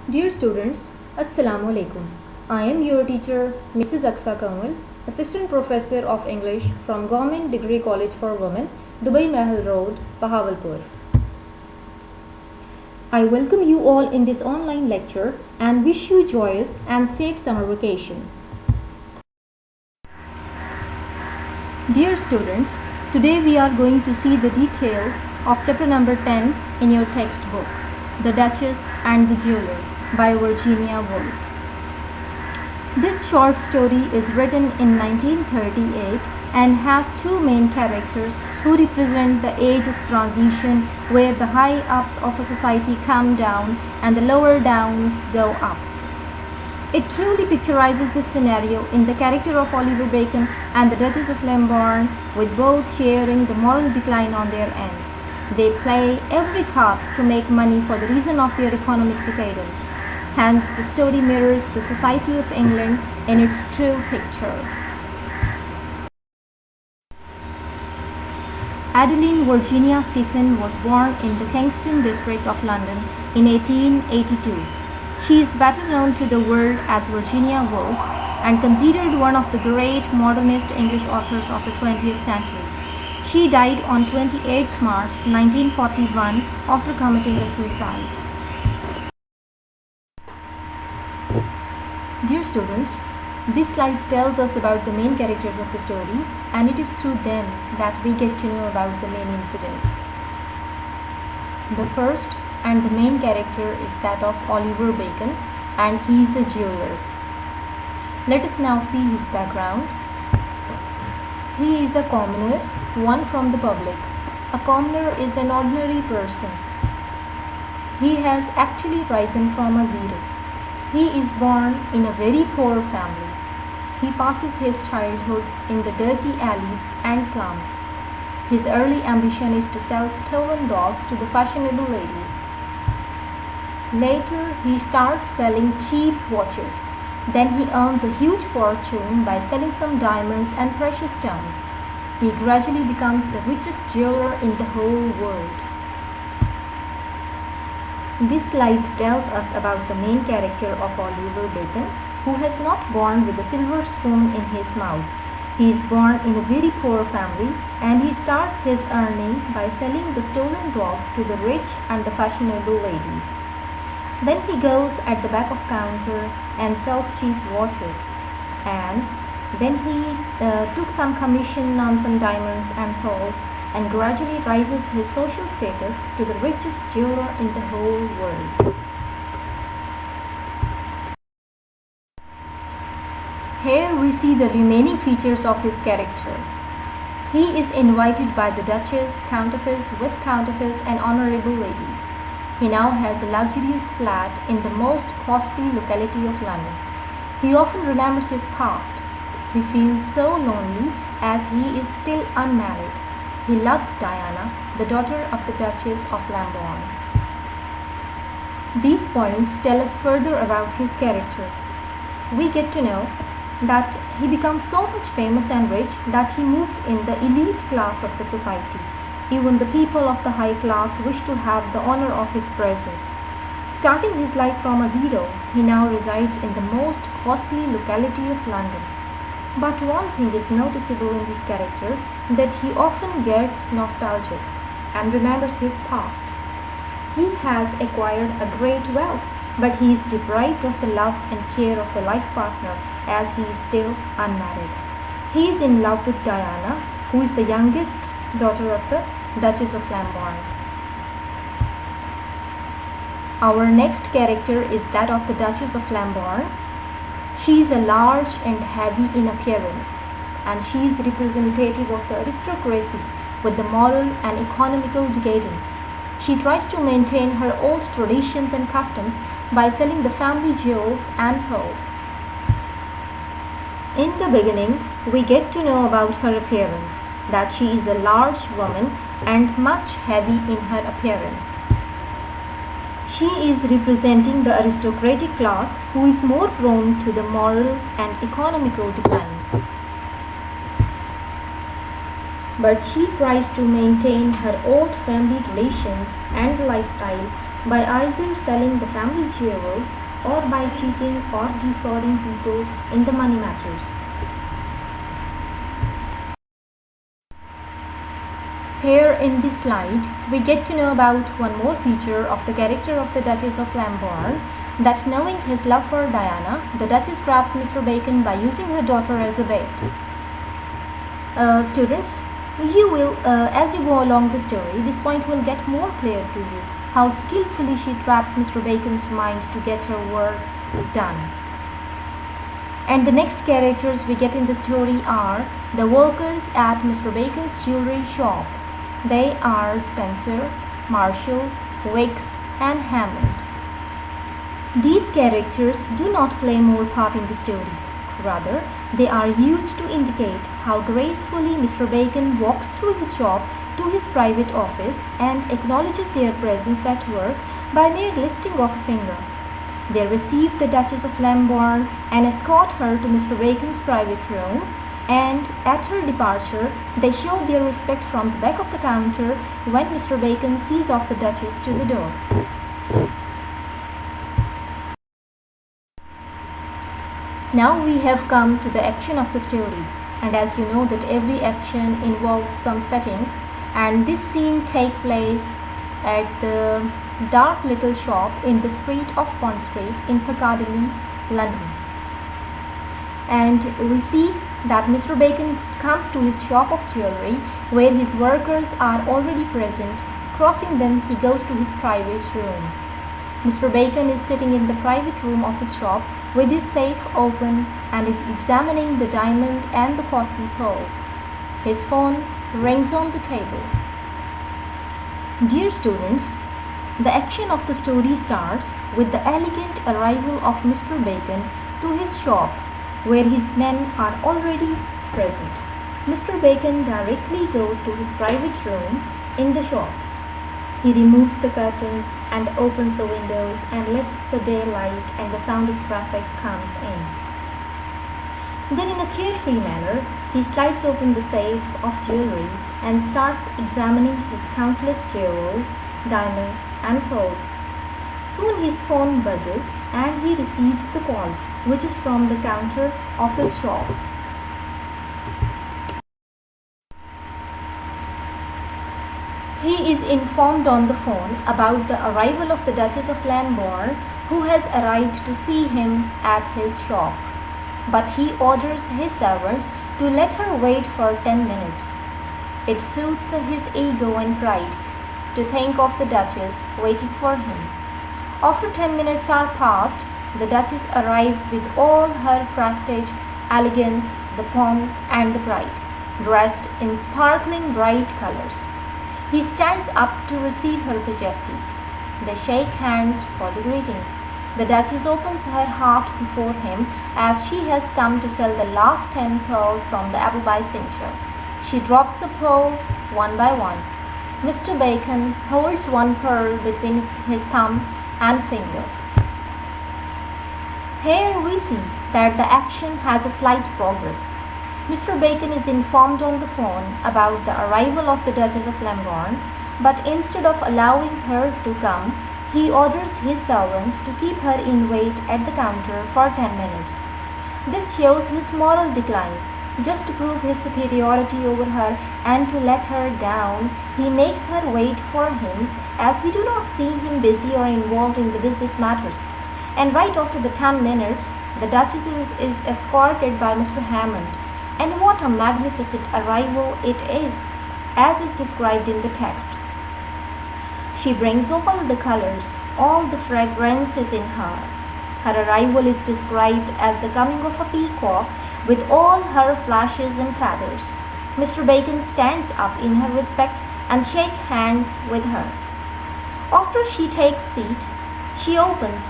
Dear students, Assalamu alaikum. I am your teacher, Mrs. Aksa Kamal, Assistant Professor of English from Government Degree College for Women, Dubai Mahal Road, Bahawalpur. I welcome you all in this online lecture and wish you joyous and safe summer vacation. Dear students, today we are going to see the detail of chapter number 10 in your textbook, The Duchess and the Jeweler by Virginia Woolf. This short story is written in 1938 and has two main characters who represent the age of transition where the high ups of a society come down and the lower downs go up. It truly picturizes this scenario in the character of Oliver Bacon and the Duchess of Lambourne, with both sharing the moral decline on their end. They play every card to make money for the reason of their economic decadence. Hence, the story mirrors the society of England in its true picture. Adeline Virginia Stephen was born in the Kingston district of London in 1882. She is better known to the world as Virginia Woolf and considered one of the great modernist English authors of the 20th century. She died on 28 March 1941 after committing a suicide. Dear students, this slide tells us about the main characters of the story, and it is through them that we get to know about the main incident. The first and the main character is that of Oliver Bacon, and he is a jeweler. Let us now see his background. He is a commoner, one from the public. A commoner is an ordinary person. He has actually risen from a zero. He is born in a very poor family. He passes his childhood in the dirty alleys and slums. His early ambition is to sell stolen dogs to the fashionable ladies. Later, he starts selling cheap watches. Then he earns a huge fortune by selling some diamonds and precious stones. He gradually becomes the richest jeweler in the whole world. This slide tells us about the main character of Oliver Bacon, who has not born with a silver spoon in his mouth. He is born in a very poor family, and he starts his earning by selling the stolen dogs to the rich and the fashionable ladies. Then he goes at the back of counter and sells cheap watches, and then he took some commission on some diamonds and pearls and gradually rises his social status to the richest jeweler in the whole world. Here we see the remaining features of his character. He is invited by the Duchess, Countesses, Viscountesses and honorable ladies. He now has a luxurious flat in the most costly locality of London. He often remembers his past. He feels so lonely as he is still unmarried. He loves Diana, the daughter of the Duchess of Lambourne. These points tell us further about his character. We get to know that he becomes so much famous and rich that he moves in the elite class of the society. Even the people of the high class wish to have the honor of his presence. Starting his life from a zero, he now resides in the most costly locality of London. But one thing is noticeable in his character, that he often gets nostalgic and remembers his past. He has acquired a great wealth, but he is deprived of the love and care of the life partner as he is still unmarried. He is in love with Diana, who is the youngest daughter of the Duchess of Lambourne. Our next character is that of the Duchess of Lambourne. She is a large and heavy in appearance, and she is representative of the aristocracy with the moral and economical decadence. She tries to maintain her old traditions and customs by selling the family jewels and pearls. In the beginning, we get to know about her appearance, that she is a large woman and much heavy in her appearance. She is representing the aristocratic class who is more prone to the moral and economical decline. But she tries to maintain her old family traditions and lifestyle by either selling the family jewels or by cheating or defrauding people in the money matters. Here in this slide, we get to know about one more feature of the character of the Duchess of Lambourne, that knowing his love for Diana, the Duchess traps Mr. Bacon by using her daughter as a bait. Students, you will, as you go along the story, this point will get more clear to you, how skillfully she traps Mr. Bacon's mind to get her work done. And the next characters we get in the story are the workers at Mr. Bacon's jewelry shop. They are Spencer, Marshall, Wicks, and Hammond. These characters do not play more part in the story. Rather, they are used to indicate how gracefully Mr. Bacon walks through his shop to his private office and acknowledges their presence at work by mere lifting of a finger. They receive the Duchess of Lambourne and escort her to Mr. Bacon's private room, and at her departure, they show their respect from the back of the counter when Mr. Bacon sees off the Duchess to the door. Now we have come to the action of the story, and as you know that every action involves some setting, and this scene takes place at the dark little shop in the street of Pont Street in Piccadilly, London. And we see that Mr. Bacon comes to his shop of jewelry where his workers are already present. Crossing them, he goes to his private room. Mr. Bacon is sitting in the private room of his shop with his safe open and examining the diamond and the costly pearls. His phone rings on the table. Dear students, the action of the story starts with the elegant arrival of Mr. Bacon to his shop, where his men are already present. Mr. Bacon directly goes to his private room in the shop. He removes the curtains and opens the windows and lets the daylight and the sound of traffic comes in. Then in a carefree manner, he slides open the safe of jewelry and starts examining his countless jewels, diamonds and pearls. Soon his phone buzzes and he receives the call, which is from the counter of his shop. He is informed on the phone about the arrival of the Duchess of Lambourne, who has arrived to see him at his shop. But he orders his servants to let her wait for 10 minutes. It suits his ego and pride to think of the Duchess waiting for him. After 10 minutes are passed, the Duchess arrives with all her prestige, elegance, the pomp and the pride, dressed in sparkling bright colors. He stands up to receive her majesty. They shake hands for the greetings. The Duchess opens her heart before him as she has come to sell the last 10 pearls from the Appleby cincture. She drops the pearls one by one. Mr. Bacon holds one pearl between his thumb and finger. Here we see that the action has a slight progress. Mr. Bacon is informed on the phone about the arrival of the Duchess of Lambourne, but instead of allowing her to come, he orders his servants to keep her in wait at the counter for 10 minutes. This shows his moral decline. Just to prove his superiority over her and to let her down, he makes her wait for him, as we do not see him busy or involved in the business matters. And right after the 10 minutes, the Duchess is escorted by Mr. Hammond. And what a magnificent arrival it is, as is described in the text. She brings all the colors, all the fragrances in her. Her arrival is described as the coming of a peacock with all her flashes and feathers. Mr. Bacon stands up in her respect and shakes hands with her. After she takes seat, she opens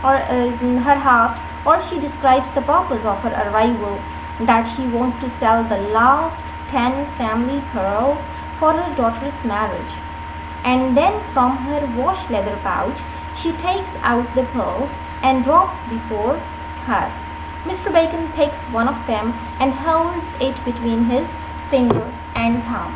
her heart, or she describes the purpose of her arrival, that she wants to sell the last 10 family pearls for her daughter's marriage. And then from her wash leather pouch, she takes out the pearls and drops before her. Mr. Bacon picks one of them and holds it between his finger and thumb.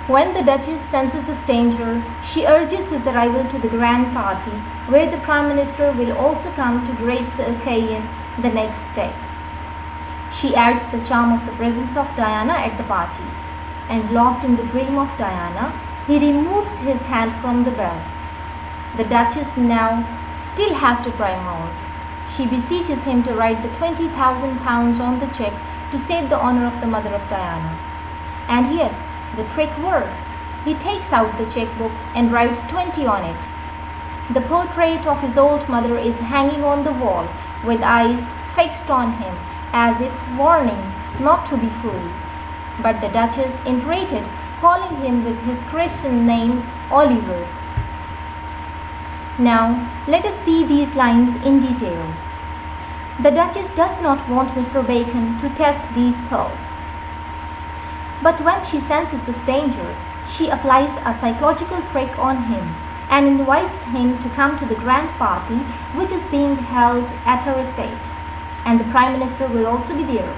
When the Duchess senses this danger, she urges his arrival to the grand party, where the Prime Minister will also come to grace the occasion the next day. She adds the charm of the presence of Diana at the party, and lost in the dream of Diana, he removes his hand from the bell. The Duchess now still has to cry more. She beseeches him to write the £20,000 on the cheque to save the honour of the mother of Diana. And yes, the trick works. He takes out the chequebook and writes 20 on it. The portrait of his old mother is hanging on the wall with eyes fixed on him as if warning not to be fooled. But the Duchess entreated, calling him with his Christian name Oliver. Now let us see these lines in detail. The Duchess does not want Mr. Bacon to test these pearls. But when she senses this danger, she applies a psychological trick on him and invites him to come to the grand party which is being held at her estate, and the Prime Minister will also be there.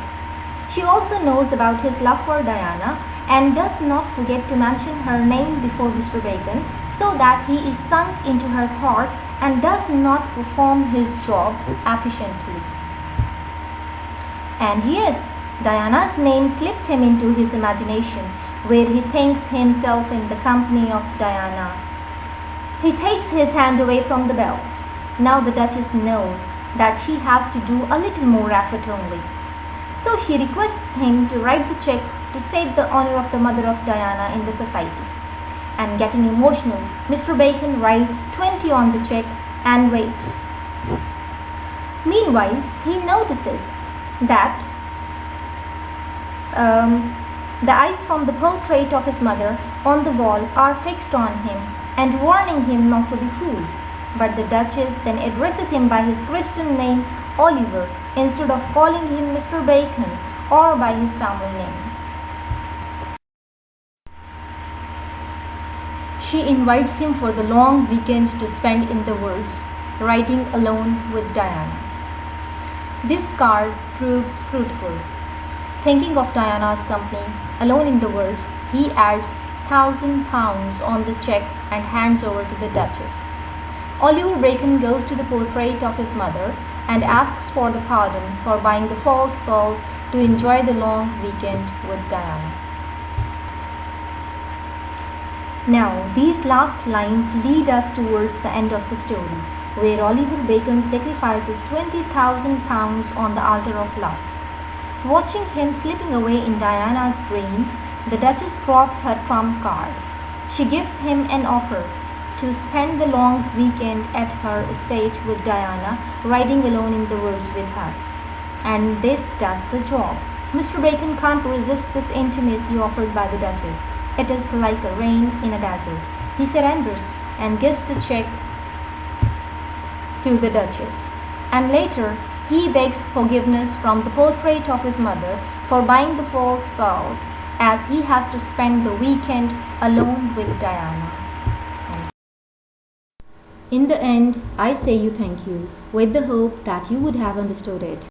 She also knows about his love for Diana and does not forget to mention her name before Mr. Bacon so that he is sunk into her thoughts and does not perform his job efficiently. And yes, Diana's name slips him into his imagination, where he thinks himself in the company of Diana. He takes his hand away from the bell. Now the Duchess knows that she has to do a little more effort only. So she requests him to write the cheque to save the honour of the mother of Diana in the society. And getting emotional, Mr. Bacon writes 20 on the cheque and waits. Meanwhile, he notices that the eyes from the portrait of his mother on the wall are fixed on him and warning him not to be fooled. But the Duchess then addresses him by his Christian name Oliver instead of calling him Mr. Bacon or by his family name. She invites him for the long weekend to spend in the woods, riding alone with Diana. This card proves fruitful. Thinking of Diana's company, alone in the woods, he adds £1,000 on the cheque and hands over to the Duchess. Oliver Bacon goes to the portrait of his mother and asks for the pardon for buying the false pearls to enjoy the long weekend with Diana. Now, these last lines lead us towards the end of the story, where Oliver Bacon sacrifices £20,000 on the altar of love. Watching him slipping away in Diana's dreams, the Duchess drops her trump card. She gives him an offer to spend the long weekend at her estate with Diana, riding alone in the woods with her. And this does the job. Mr. Bacon can't resist this intimacy offered by the Duchess. It is like a rain in a desert. He surrenders and gives the cheque to the Duchess. And later, he begs forgiveness from the portrait of his mother for buying the false pearls, as he has to spend the weekend alone with Diana. In the end, I say you thank you, with the hope that you would have understood it.